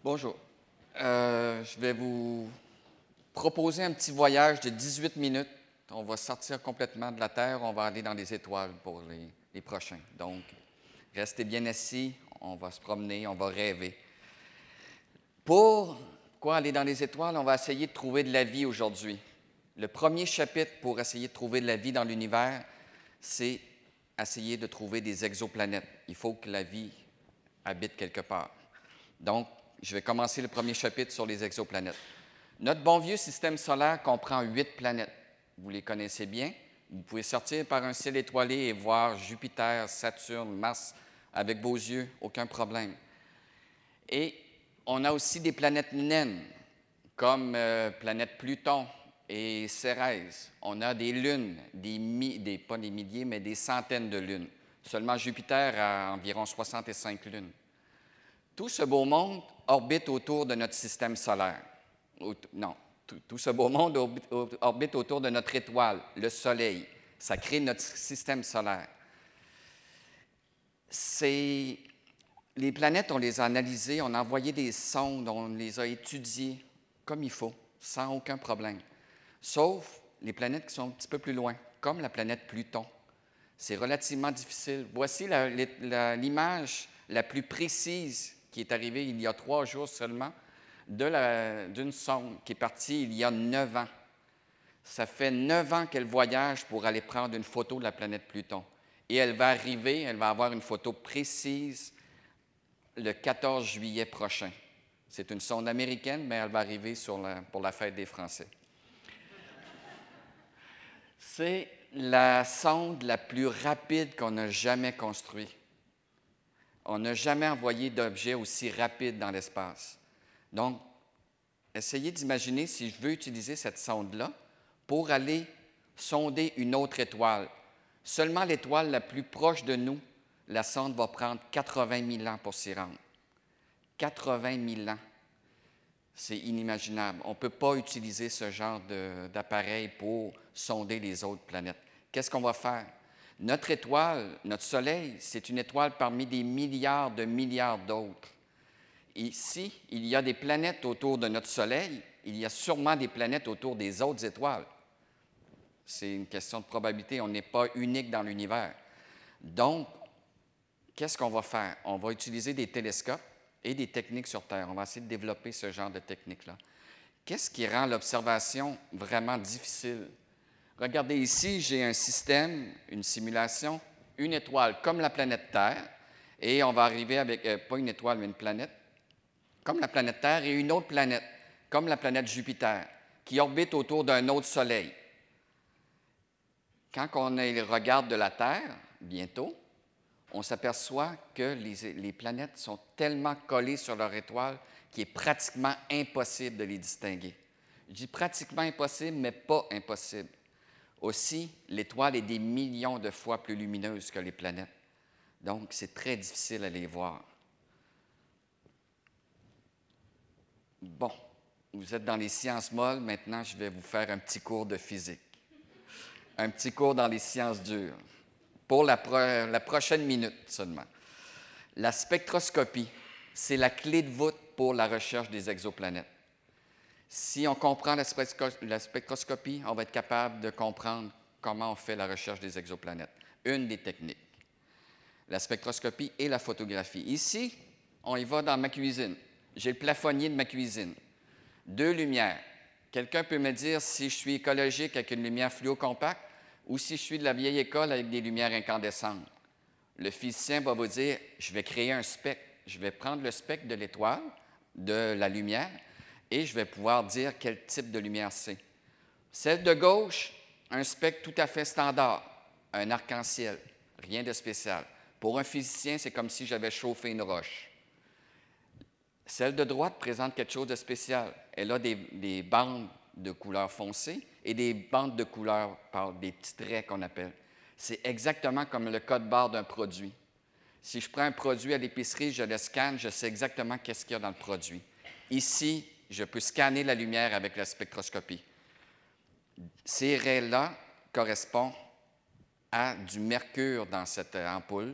Bonjour. Je vais vous proposer un petit voyage de 18 minutes. On va sortir complètement de la Terre, on va aller dans les étoiles pour les prochains. Donc, restez bien assis, on va se promener, on va rêver. Pourquoi aller dans les étoiles? On va essayer de trouver de la vie aujourd'hui. Le premier chapitre pour essayer de trouver de la vie dans l'univers, c'est essayer de trouver des exoplanètes. Il faut que la vie habite quelque part. Donc, je vais commencer le premier chapitre sur les exoplanètes. Notre bon vieux système solaire comprend 8 planètes. Vous les connaissez bien. Vous pouvez sortir par un ciel étoilé et voir Jupiter, Saturne, Mars avec vos yeux, aucun problème. Et on a aussi des planètes naines, comme planète Pluton et Cérès. On a des lunes, pas des milliers, mais des centaines de lunes. Seulement Jupiter a environ 65 lunes. Tout ce beau monde orbite autour de notre système solaire. Tout ce beau monde orbite autour de notre étoile, le Soleil. Ça crée notre système solaire. Les planètes, on les a analysées, on a envoyé des sondes, on les a étudiées comme il faut, sans aucun problème. Sauf les planètes qui sont un petit peu plus loin, comme la planète Pluton. C'est relativement difficile. Voici l'image la plus précise qui est arrivée il y a 3 jours seulement d'une sonde qui est partie il y a 9 ans. Ça fait 9 ans qu'elle voyage pour aller prendre une photo de la planète Pluton. Et elle va arriver, elle va avoir une photo précise le 14 juillet prochain. C'est une sonde américaine, mais elle va arriver pour la fête des Français. C'est la sonde la plus rapide qu'on a jamais construite. On n'a jamais envoyé d'objet aussi rapide dans l'espace. Donc, essayez d'imaginer si je veux utiliser cette sonde-là pour aller sonder une autre étoile. Seulement l'étoile la plus proche de nous, la sonde va prendre 80 000 ans pour s'y rendre. 80 000 ans. C'est inimaginable. On ne peut pas utiliser ce genre d'appareil pour sonder les autres planètes. Qu'est-ce qu'on va faire? Notre étoile, notre Soleil, c'est une étoile parmi des milliards de milliards d'autres. Ici, il y a des planètes autour de notre Soleil, il y a sûrement des planètes autour des autres étoiles. C'est une question de probabilité, on n'est pas unique dans l'univers. Donc, qu'est-ce qu'on va faire? On va utiliser des télescopes et des techniques sur Terre. On va essayer de développer ce genre de techniques-là. Qu'est-ce qui rend l'observation vraiment difficile? Regardez ici, j'ai un système, une simulation, une étoile comme la planète Terre, et on va arriver avec, pas une étoile, mais une planète, comme la planète Terre, et une autre planète, comme la planète Jupiter, qui orbite autour d'un autre Soleil. Quand on regarde de la Terre, bientôt, on s'aperçoit que les planètes sont tellement collées sur leur étoile qu'il est pratiquement impossible de les distinguer. Je dis pratiquement impossible, mais pas impossible. Aussi, l'étoile est des millions de fois plus lumineuse que les planètes. Donc, c'est très difficile à les voir. Bon, vous êtes dans les sciences molles, maintenant je vais vous faire un petit cours de physique. Un petit cours dans les sciences dures, pour la prochaine minute seulement. La spectroscopie, c'est la clé de voûte pour la recherche des exoplanètes. Si on comprend la spectroscopie, on va être capable de comprendre comment on fait la recherche des exoplanètes. Une des techniques. La spectroscopie et la photographie. Ici, on y va dans ma cuisine. J'ai le plafonnier de ma cuisine. 2 lumières. Quelqu'un peut me dire si je suis écologique avec une lumière fluo compacte ou si je suis de la vieille école avec des lumières incandescentes. Le physicien va vous dire, je vais créer un spectre. Je vais prendre le spectre de l'étoile, de la lumière, et je vais pouvoir dire quel type de lumière c'est. Celle de gauche, un spectre tout à fait standard, un arc-en-ciel, rien de spécial. Pour un physicien, c'est comme si j'avais chauffé une roche. Celle de droite présente quelque chose de spécial. Elle a des bandes de couleur foncée et des bandes de couleur par des petits traits qu'on appelle. C'est exactement comme le code barre d'un produit. Si je prends un produit à l'épicerie, je le scanne, je sais exactement qu'est-ce qu'il y a dans le produit. Ici, je peux scanner la lumière avec la spectroscopie. Ces raies-là correspondent à du mercure dans cette ampoule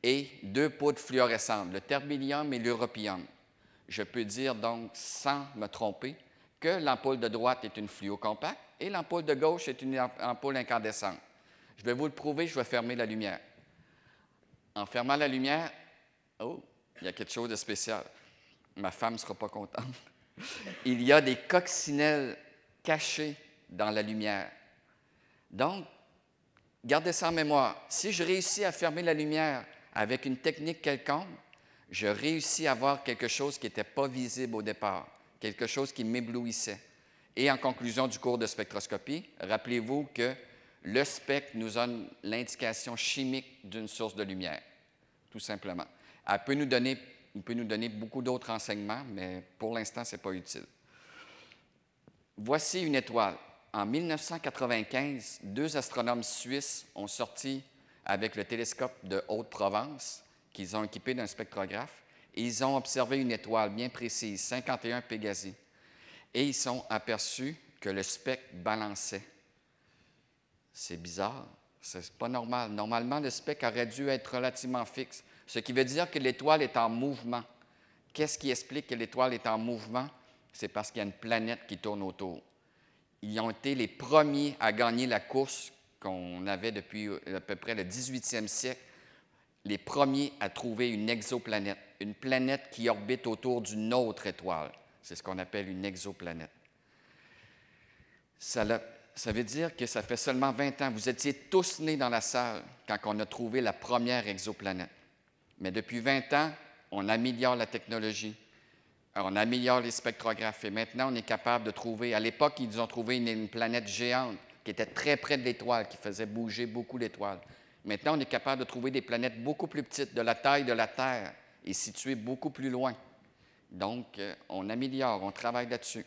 et 2 poudres fluorescentes, le terbilium et l'europium. je peux dire donc, sans me tromper, que l'ampoule de droite est une fluocompacte et l'ampoule de gauche est une ampoule incandescente. Je vais vous le prouver, je vais fermer la lumière. En fermant la lumière, oh, il y a quelque chose de spécial. Ma femme ne sera pas contente. Il y a des coccinelles cachées dans la lumière. Donc, gardez ça en mémoire. Si je réussis à fermer la lumière avec une technique quelconque, je réussis à voir quelque chose qui n'était pas visible au départ, quelque chose qui m'éblouissait. Et en conclusion du cours de spectroscopie, rappelez-vous que le spectre nous donne l'indication chimique d'une source de lumière, tout simplement. Elle peut nous donner beaucoup d'autres renseignements, mais pour l'instant, ce n'est pas utile. Voici une étoile. En 1995, 2 astronomes suisses ont sorti avec le télescope de Haute-Provence, qu'ils ont équipé d'un spectrographe, et ils ont observé une étoile bien précise, 51 Pégasi. Et ils sont aperçus que le spectre balançait. C'est bizarre, c'est pas normal. Normalement, le spectre aurait dû être relativement fixe, ce qui veut dire que l'étoile est en mouvement. Qu'est-ce qui explique que l'étoile est en mouvement? C'est parce qu'il y a une planète qui tourne autour. Ils ont été les premiers à gagner la course qu'on avait depuis à peu près le 18e siècle, les premiers à trouver une exoplanète, une planète qui orbite autour d'une autre étoile. C'est ce qu'on appelle une exoplanète. Ça veut dire que ça fait seulement 20 ans. Vous étiez tous nés dans la salle quand on a trouvé la première exoplanète. Mais depuis 20 ans, on améliore la technologie, on améliore les spectrographes et maintenant, on est capable de trouver, à l'époque, ils ont trouvé une planète géante qui était très près de l'étoile, qui faisait bouger beaucoup l'étoile. Maintenant, on est capable de trouver des planètes beaucoup plus petites, de la taille de la Terre, et situées beaucoup plus loin. Donc, on améliore, on travaille là-dessus.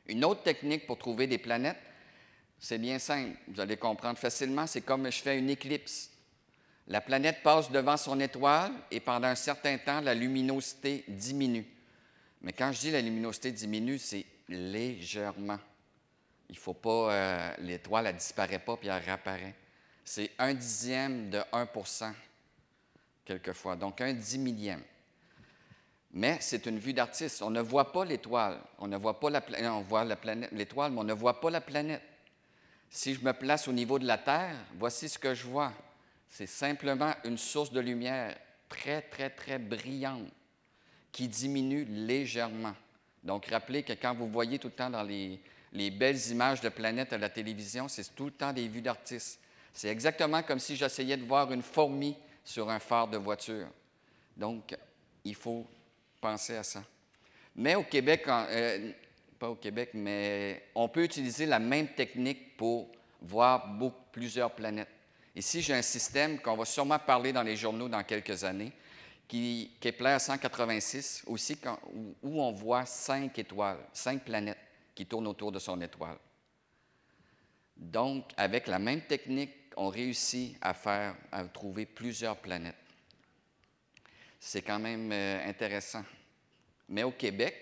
Une autre technique pour trouver des planètes, c'est bien simple, vous allez comprendre facilement, c'est comme je fais une éclipse. La planète passe devant son étoile et pendant un certain temps, la luminosité diminue. Mais quand je dis la luminosité diminue, c'est légèrement. Il ne faut pas, l'étoile, elle ne disparaît pas puis elle réapparaît. C'est 1/10 de 1%, quelquefois, donc 1/10 000. Mais c'est une vue d'artiste. On ne voit pas l'étoile. On ne voit pas on voit l'étoile, mais on ne voit pas la planète. Si je me place au niveau de la Terre, voici ce que je vois. C'est simplement une source de lumière très, très, très brillante qui diminue légèrement. Donc, rappelez que quand vous voyez tout le temps dans les belles images de planètes à la télévision, c'est tout le temps des vues d'artistes. C'est exactement comme si j'essayais de voir une fourmi sur un phare de voiture. Donc, il faut penser à ça. Mais au Québec, pas au Québec, mais on peut utiliser la même technique pour voir plusieurs planètes. Ici, j'ai un système qu'on va sûrement parler dans les journaux dans quelques années, Kepler 186, aussi où on voit 5 étoiles, 5 planètes qui tournent autour de son étoile. Donc, avec la même technique, on réussit à trouver plusieurs planètes. C'est quand même intéressant. Mais au Québec,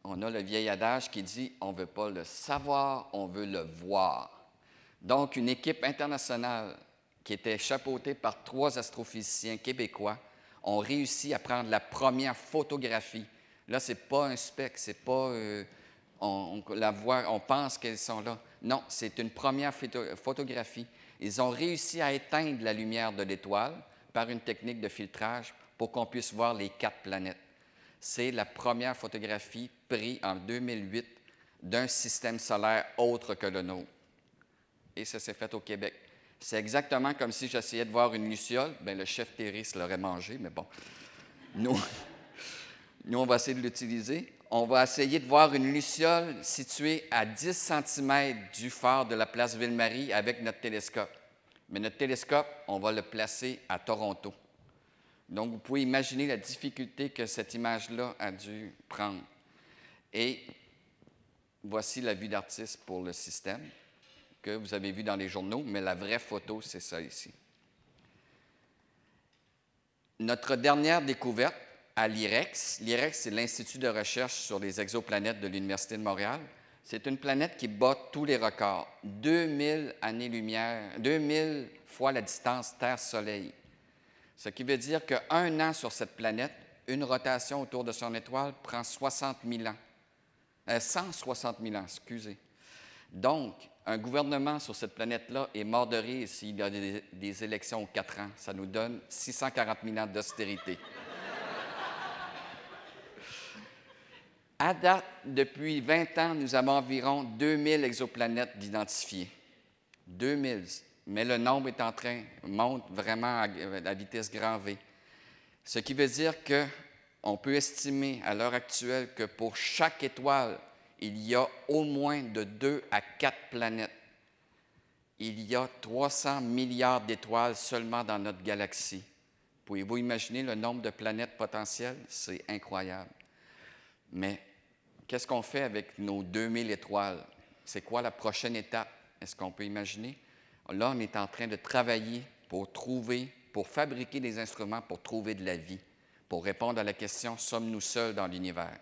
on a le vieil adage qui dit « on ne veut pas le savoir, on veut le voir ». Donc, une équipe internationale qui était chapeautée par 3 astrophysiciens québécois ont réussi à prendre la première photographie. Là, ce n'est pas un spectre, c'est pas on la voit, on pense qu'elles sont là. Non, c'est une première photographie. Ils ont réussi à éteindre la lumière de l'étoile par une technique de filtrage pour qu'on puisse voir les 4 planètes. C'est la première photographie prise en 2008 d'un système solaire autre que le nôtre. Et ça s'est fait au Québec. C'est exactement comme si j'essayais de voir une luciole. Bien, le chef Terris l'aurait mangé, mais bon. Nous, on va essayer de l'utiliser. On va essayer de voir une luciole située à 10 cm du phare de la place Ville-Marie avec notre télescope. Mais notre télescope, on va le placer à Toronto. Donc, vous pouvez imaginer la difficulté que cette image-là a dû prendre. Et voici la vue d'artiste pour le système que vous avez vu dans les journaux, mais la vraie photo, c'est ça ici. Notre dernière découverte à l'IREX, c'est l'Institut de recherche sur les exoplanètes de l'Université de Montréal. C'est une planète qui bat tous les records. 2000 années-lumière, 2000 fois la distance Terre-Soleil. Ce qui veut dire qu'un an sur cette planète une rotation autour de son étoile prend 60 000 ans. 160 000 ans, excusez. Donc, un gouvernement sur cette planète-là est mort de rire s'il y a des élections aux 4 ans. Ça nous donne 640 000 ans d'austérité. À date, depuis 20 ans, nous avons environ 2000 exoplanètes d'identifiées. 2000. Mais le nombre est monte vraiment à vitesse grand V. Ce qui veut dire qu'on peut estimer à l'heure actuelle que pour chaque étoile, il y a au moins de 2 à 4 planètes. Il y a 300 milliards d'étoiles seulement dans notre galaxie. Pouvez-vous imaginer le nombre de planètes potentielles? C'est incroyable. Mais qu'est-ce qu'on fait avec nos 2000 étoiles? C'est quoi la prochaine étape? Est-ce qu'on peut imaginer? Là, on est en train de travailler pour fabriquer des instruments pour trouver de la vie, pour répondre à la question « Sommes-nous seuls dans l'univers? »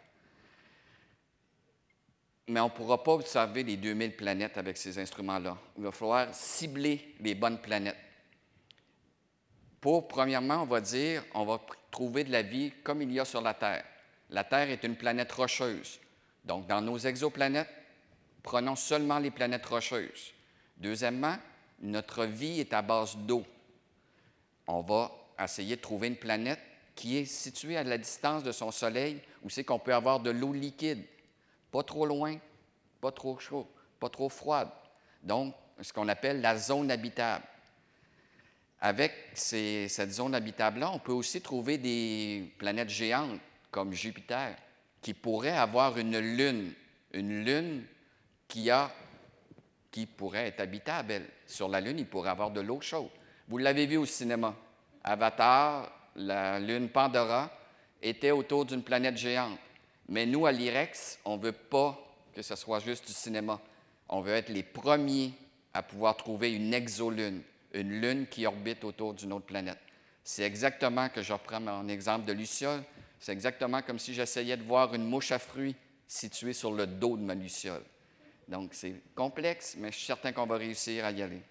Mais on ne pourra pas observer les 2000 planètes avec ces instruments-là. Il va falloir cibler les bonnes planètes. Premièrement, on va trouver de la vie comme il y a sur la Terre. La Terre est une planète rocheuse. Donc, dans nos exoplanètes, prenons seulement les planètes rocheuses. Deuxièmement, notre vie est à base d'eau. On va essayer de trouver une planète qui est située à la distance de son Soleil, où c'est qu'on peut avoir de l'eau liquide, pas trop loin, pas trop chaud, pas trop froide. Donc, ce qu'on appelle la zone habitable. Avec cette zone habitable-là, on peut aussi trouver des planètes géantes, comme Jupiter, qui pourrait avoir une lune qui pourrait être habitable. Sur la Lune, il pourrait avoir de l'eau chaude. Vous l'avez vu au cinéma. Avatar, la lune Pandora, était autour d'une planète géante. Mais nous, à l'IREX, on ne veut pas que ce soit juste du cinéma. On veut être les premiers à pouvoir trouver une exolune, une lune qui orbite autour d'une autre planète. C'est exactement, que je reprends mon exemple de Luciole, c'est exactement comme si j'essayais de voir une mouche à fruits située sur le dos de ma Luciole. Donc, c'est complexe, mais je suis certain qu'on va réussir à y aller.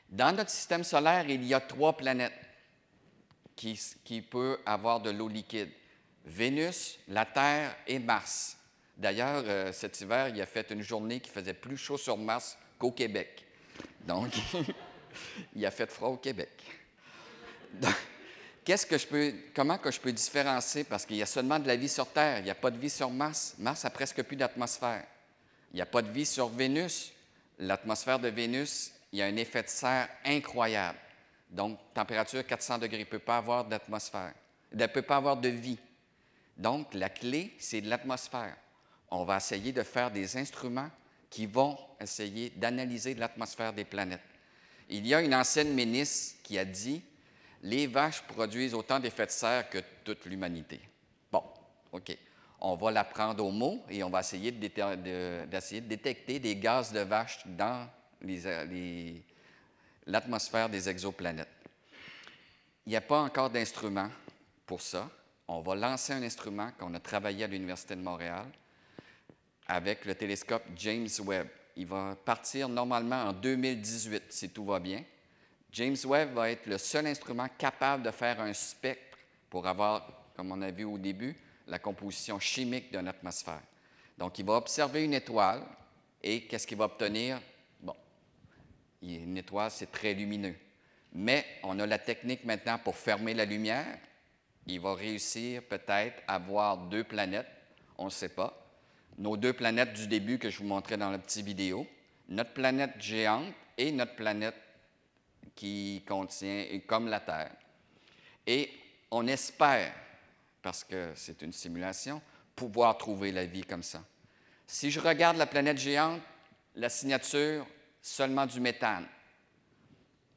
Dans notre système solaire, il y a 3 planètes qui peuvent avoir de l'eau liquide. Vénus, la Terre et Mars. D'ailleurs, cet hiver, il a fait une journée qui faisait plus chaud sur Mars qu'au Québec. Donc, il a fait froid au Québec. Donc, comment que je peux différencier? Parce qu'il y a seulement de la vie sur Terre, il n'y a pas de vie sur Mars. Mars n'a presque plus d'atmosphère. Il n'y a pas de vie sur Vénus. L'atmosphère de Vénus, il y a un effet de serre incroyable. Donc, température 400 degrés, il ne peut pas avoir d'atmosphère. Il ne peut pas avoir de vie. Donc, la clé, c'est de l'atmosphère. On va essayer de faire des instruments qui vont essayer d'analyser l'atmosphère des planètes. Il y a une ancienne ministre qui a dit « Les vaches produisent autant d'effets de serre que toute l'humanité. » Bon, OK. On va la prendre au mot et on va essayer d'essayer de détecter des gaz de vache dans l'atmosphère des exoplanètes. Il n'y a pas encore d'instrument pour ça. On va lancer un instrument qu'on a travaillé à l'Université de Montréal avec le télescope James Webb. Il va partir normalement en 2018, si tout va bien. James Webb va être le seul instrument capable de faire un spectre pour avoir, comme on a vu au début, la composition chimique d'une atmosphère. Donc, il va observer une étoile et qu'est-ce qu'il va obtenir? Bon, une étoile, c'est très lumineux. Mais on a la technique maintenant pour fermer la lumière. Il va réussir peut-être à voir 2 planètes, on ne sait pas. Nos 2 planètes du début que je vous montrais dans la petite vidéo, notre planète géante et notre planète qui contient, comme la Terre. Et on espère, parce que c'est une simulation, pouvoir trouver la vie comme ça. Si je regarde la planète géante, la signature, seulement du méthane.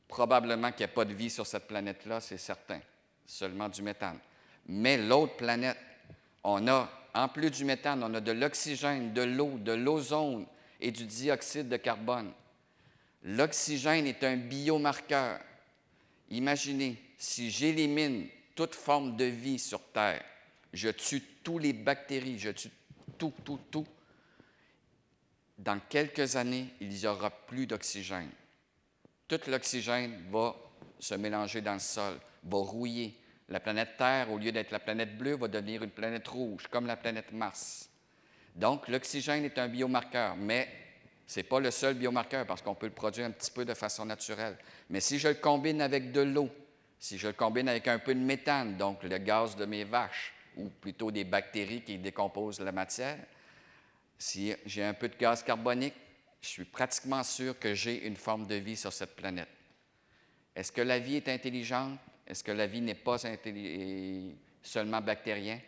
Probablement qu'il n'y a pas de vie sur cette planète-là, c'est certain. Seulement du méthane. Mais l'autre planète, on a, en plus du méthane, on a de l'oxygène, de l'eau, de l'ozone et du dioxyde de carbone. L'oxygène est un biomarqueur. Imaginez, si j'élimine toute forme de vie sur Terre, je tue tous les bactéries, je tue tout. Dans quelques années, il n'y aura plus d'oxygène. Tout l'oxygène va se mélanger dans le sol, va rouiller. La planète Terre, au lieu d'être la planète bleue, va devenir une planète rouge, comme la planète Mars. Donc, l'oxygène est un biomarqueur, mais ce n'est pas le seul biomarqueur parce qu'on peut le produire un petit peu de façon naturelle. Mais si je le combine avec de l'eau, si je le combine avec un peu de méthane, donc le gaz de mes vaches, ou plutôt des bactéries qui décomposent la matière, si j'ai un peu de gaz carbonique, je suis pratiquement sûr que j'ai une forme de vie sur cette planète. Est-ce que la vie est intelligente? Est-ce que la vie n'est pas seulement bactérienne?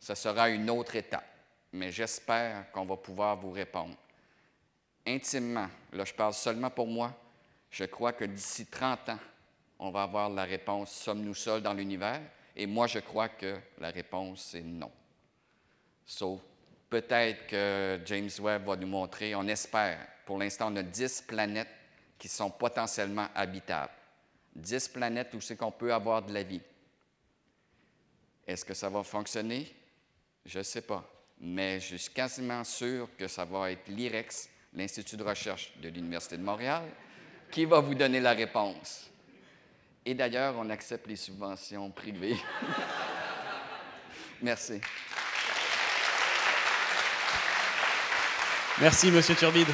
Ce sera une autre étape, mais j'espère qu'on va pouvoir vous répondre. Intimement, là je parle seulement pour moi, je crois que d'ici 30 ans, on va avoir la réponse « Sommes-nous seuls dans l'univers? » Et moi, je crois que la réponse est non. Sauf peut-être que James Webb va nous montrer, on espère. Pour l'instant, on a 10 planètes qui sont potentiellement habitables. 10 planètes où c'est qu'on peut avoir de la vie. Est-ce que ça va fonctionner? Je ne sais pas. Mais je suis quasiment sûr que ça va être l'IREX, l'Institut de recherche de l'Université de Montréal, qui va vous donner la réponse. Et d'ailleurs, on accepte les subventions privées. Merci. Merci, M. Turbide.